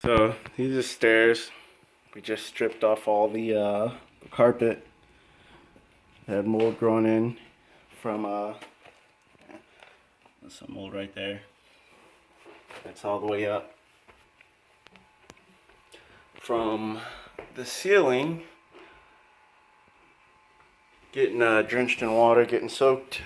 So these are stairs. We just stripped off all the carpet. Had mold growing in from there's some mold right there. That's all the way up. From the ceiling, getting drenched in water, getting soaked.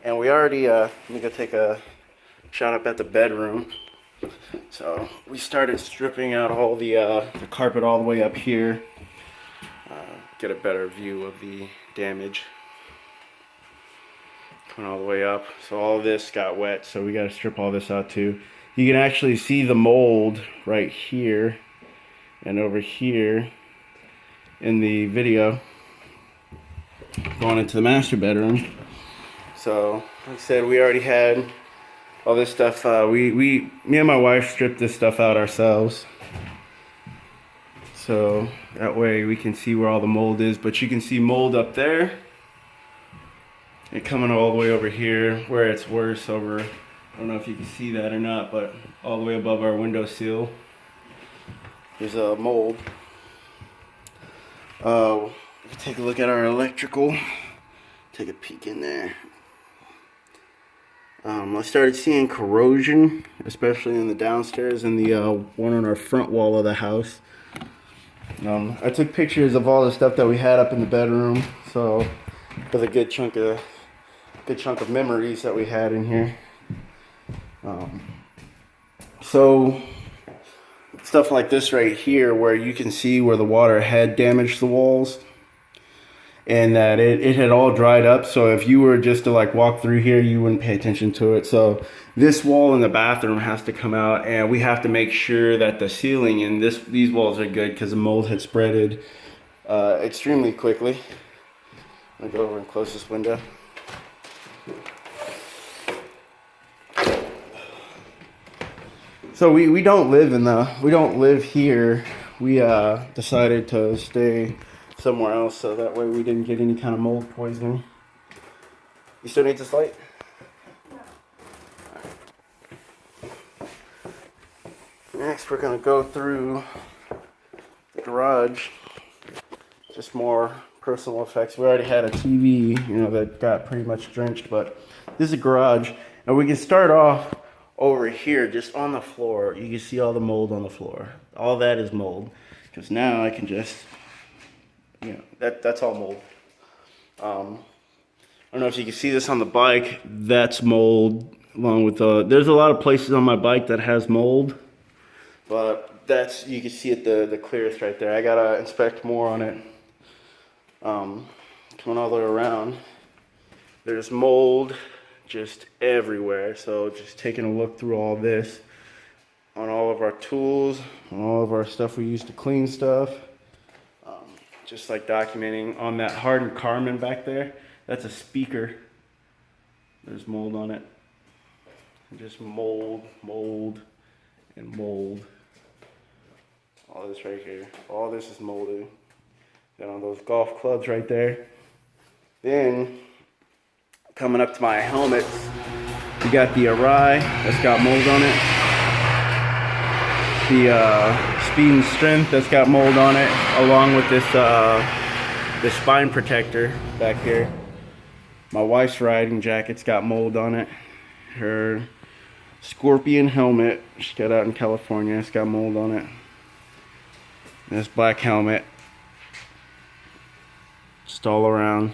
And we already, let me go take a shot up at the bedroom. So we started stripping out all the carpet all the way up here. Get a better view of the damage. Coming all the way up. So all this got wet, so we got to strip all this out too. You can actually see the mold right here and over here in the video going into the master bedroom. So like I said, we already had all this stuff. Me and my wife stripped this stuff out ourselves, so that way we can see where all the mold is. But you can see mold up there and coming all the way over here where it's worse over, I don't know if you can see that or not, but all the way above our window sill there's a mold. Take a look at our electrical. Take a peek in there. I started seeing corrosion, especially in the downstairs and the one on our front wall of the house. I took pictures of all the stuff that we had up in the bedroom, so with a good chunk of memories that we had in here. So stuff like this right here, where you can see where the water had damaged the walls, and that it had all dried up. So if you were just to like walk through here, you wouldn't pay attention to it. So this wall in the bathroom has to come out, and we have to make sure that the ceiling and these walls are good, because the mold had spreaded extremely quickly. I'm gonna go over and close this window. So we don't live here. We decided to stay somewhere else, so that way we didn't get any kind of mold poisoning. You still need this light? Next, we're gonna go through the garage. Just more personal effects. We already had a TV, that got pretty much drenched, but this is a garage, and we can start off over here, just on the floor. You can see all the mold on the floor. All that is mold, because now I can just, that's all mold. I don't know if you can see this on the bike. That's mold, along with there's a lot of places on my bike that has mold, but you can see it the clearest right there. I gotta inspect more on it. Coming all the way around, there's mold just everywhere. So just taking a look through all this, on all of our tools, on all of our stuff we use to clean stuff. Just like documenting on that hardened Carmen back there, that's a speaker. There's mold on it. Just mold, and mold. All this right here, all this is molded. Then on those golf clubs right there. Then coming up to my helmets, you got the Arai that's got mold on it. The Speed and Strength that's got mold on it, along with this spine protector back here. My wife's riding jacket's got mold on it. Her Scorpion helmet she got out in California, it's got mold on it. And this black helmet, just all around.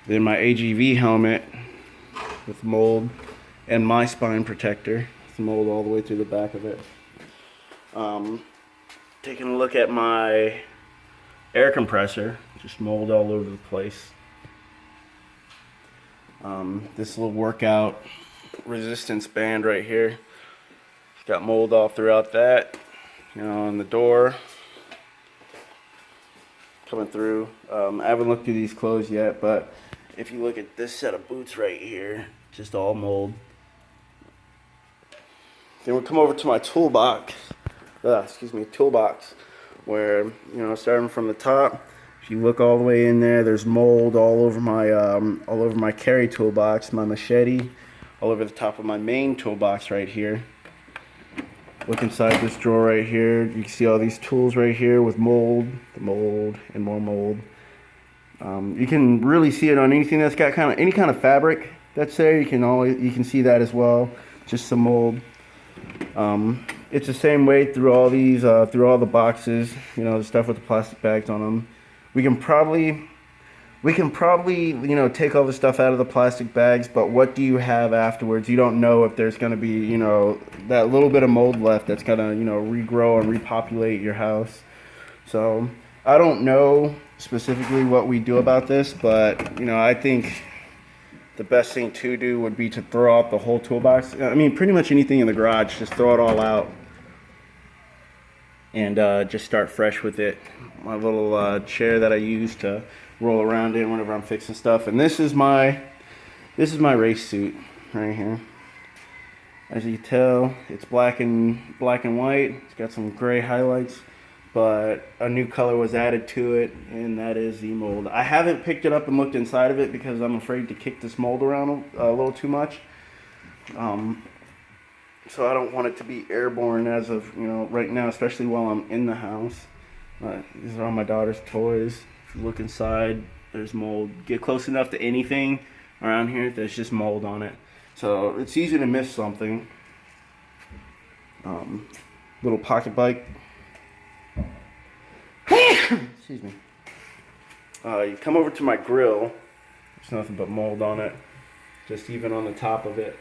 Then my AGV helmet with mold, and my spine protector with mold all the way through the back of it. Taking a look at my air compressor, just mold all over the place. This little workout resistance band right here, it's got mold all throughout that. On the door, coming through. I haven't looked through these clothes yet, but if you look at this set of boots right here, just all mold. Then we'll come over to my toolbox. Toolbox, where starting from the top, if you look all the way in there, there's mold all over my carry toolbox, my machete, all over the top of my main toolbox right here. Look inside this drawer right here. You can see all these tools right here with mold, and more mold. You can really see it on anything that's got any kind of fabric that's there. You can see that as well. Just some mold. It's the same way through all these, through all the boxes. You know, the stuff with the plastic bags on them. We can probably, you know, take all the stuff out of the plastic bags, but what do you have afterwards? You don't know if there's going to be, you know, that little bit of mold left that's going to, you know, regrow and repopulate your house. So I don't know specifically what we do about this, but, you know, I think the best thing to do would be to throw out the whole toolbox. I mean, pretty much anything in the garage, just throw it all out and just start fresh with it. My little chair that I use to roll around in whenever I'm fixing stuff, and this is my race suit right here. As you can tell, it's black and white. It's got some gray highlights, but a new color was added to it, and that is the mold. I haven't picked it up and looked inside of it because I'm afraid to kick this mold around a little too much. So I don't want it to be airborne as of, you know, right now, especially while I'm in the house. These are all my daughter's toys. If you look inside, there's mold. Get close enough to anything around here, there's just mold on it. So it's easy to miss something. Little pocket bike. Excuse me. You come over to my grill. There's nothing but mold on it. Just even on the top of it.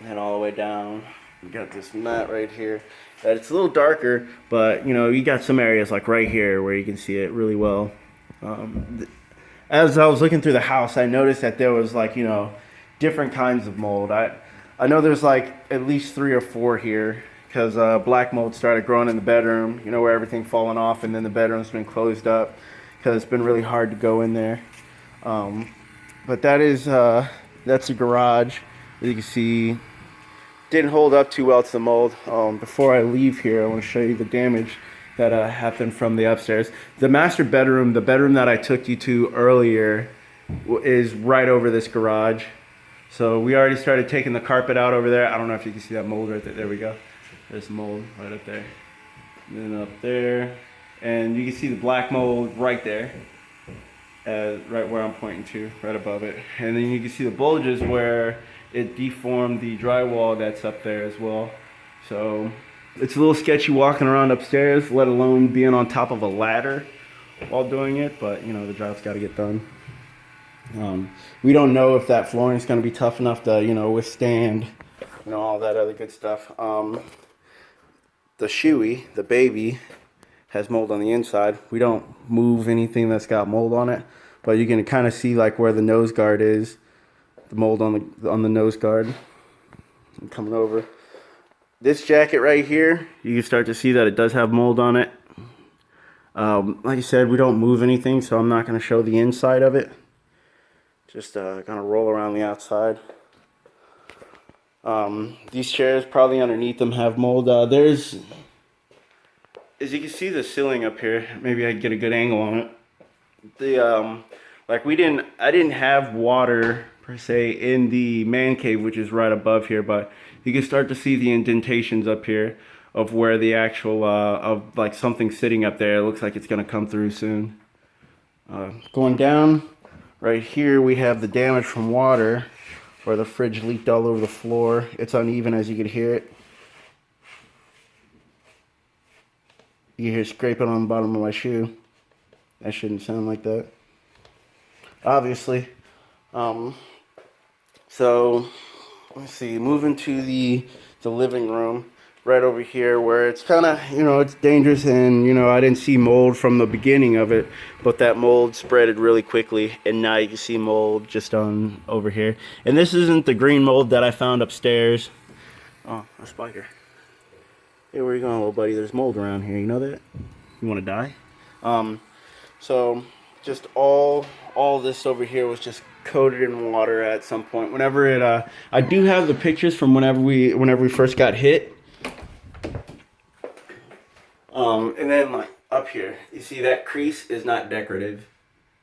And all the way down. We got this mat right here. It's a little darker, but you know, you got some areas like right here where you can see it really well. As I was looking through the house, I noticed that there was, like, you know, different kinds of mold. I know there's like at least 3 or 4 here, because black mold started growing in the bedroom, you know, where everything falling off, and then the bedroom's been closed up because it's been really hard to go in there. But that's a garage. As you can see, didn't hold up too well to the mold. Before I leave here, I want to show you the damage that happened from the upstairs. The master bedroom, the bedroom that I took you to earlier, is right over this garage. So we already started taking the carpet out over there. I don't know if you can see that mold right there. There we go. There's mold right up there. And then up there. And you can see the black mold right there. Right where I'm pointing to, right above it. And then you can see the bulges where it deformed the drywall that's up there as well. So it's a little sketchy walking around upstairs, let alone being on top of a ladder while doing it, but you know, the job's got to get done. We don't know if that flooring is going to be tough enough to, you know, withstand, you know, all that other good stuff. The shoey, the baby, has mold on the inside. We don't move anything that's got mold on it, but you can kind of see like where the nose guard is. The mold on the nose guard. I'm coming over. This jacket right here, you can start to see that it does have mold on it. Like I said, we don't move anything, so I'm not going to show the inside of it. Just going to roll around the outside. These chairs, probably underneath them, have mold. As you can see the ceiling up here, maybe I can get a good angle on it. I didn't have water per se in the man cave, which is right above here, but you can start to see the indentations up here of where the actual of like something sitting up there. It looks like it's going to come through soon. Going down right here, we have the damage from water, where the fridge leaked all over the floor. It's uneven, as you can hear it. You can hear scraping on the bottom of my shoe. That shouldn't sound like that, obviously. So let's see, moving to the living room right over here, where it's kind of, you know, it's dangerous, and you know, I didn't see mold from the beginning of it, but that mold spreaded really quickly, and now you can see mold just on over here. And this isn't the green mold that I found upstairs. Oh, a spider. Hey, where you going, little buddy? There's mold around here, you know that? You want to die? So just all this over here was just coated in water at some point. Whenever it, I do have the pictures from whenever we first got hit. And then like up here, you see that crease is not decorative.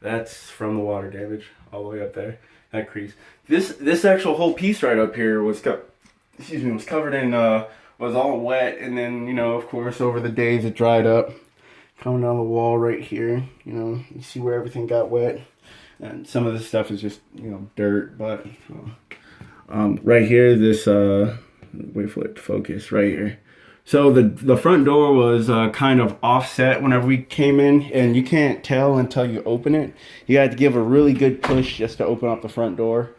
That's from the water damage all the way up there. that crease. This actual whole piece right up here was was covered in was all wet, and then, you know, of course, over the days it dried up. Coming down the wall right here, you know, you see where everything got wet, and some of this stuff is just, you know, dirt. But right here, this wait for it to focus right here. So the front door was kind of offset whenever we came in, and you can't tell until you open it. You had to give a really good push just to open up the front door,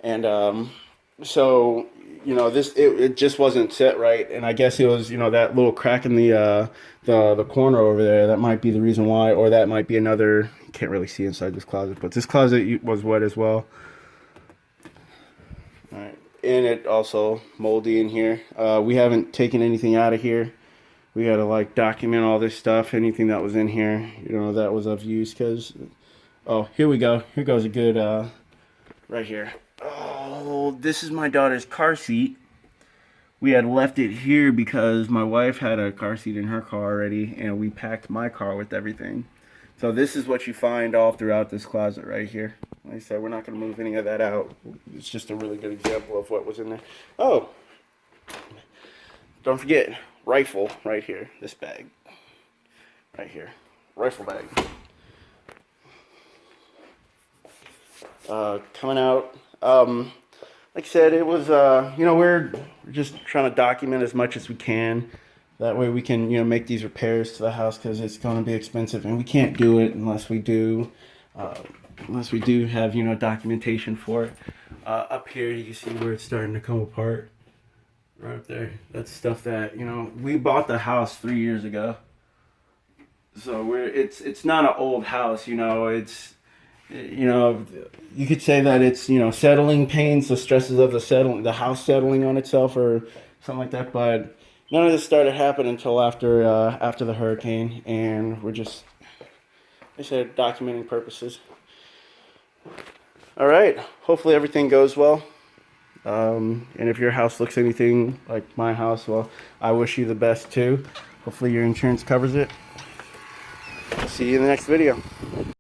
and so, you know, it just wasn't set right, and I guess it was, you know, that little crack in the corner over there. That might be the reason why, or that might be another. You can't really see inside this closet, but this closet was wet as well. All right, and it also moldy in here. We haven't taken anything out of here. We got to like document all this stuff, anything that was in here, you know, that was of use. Because, oh, here we go. Here goes a good right here. Oh, this is my daughter's car seat. We had left it here because my wife had a car seat in her car already, and we packed my car with everything. So this is what you find all throughout this closet right here. Like I said, we're not going to move any of that out. It's just a really good example of what was in there. Oh, don't forget, rifle right here. This bag right here. Rifle bag. Coming out. Like I said, it was, you know, we're just trying to document as much as we can. That way we can, you know, make these repairs to the house, because it's going to be expensive, and we can't do it unless we do have, you know, documentation for it. Up here, you can see where it's starting to come apart. Right up there. That's stuff that, you know, we bought the house 3 years ago. So it's not an old house, you know, it's, you know, you could say that it's, you know, settling pains, the stresses of the house settling on itself or something like that. But none of this started happening until after the hurricane, and we're just, like I said, documenting purposes. All right, hopefully everything goes well. And if your house looks anything like my house, well, I wish you the best too. Hopefully your insurance covers it. See you in the next video.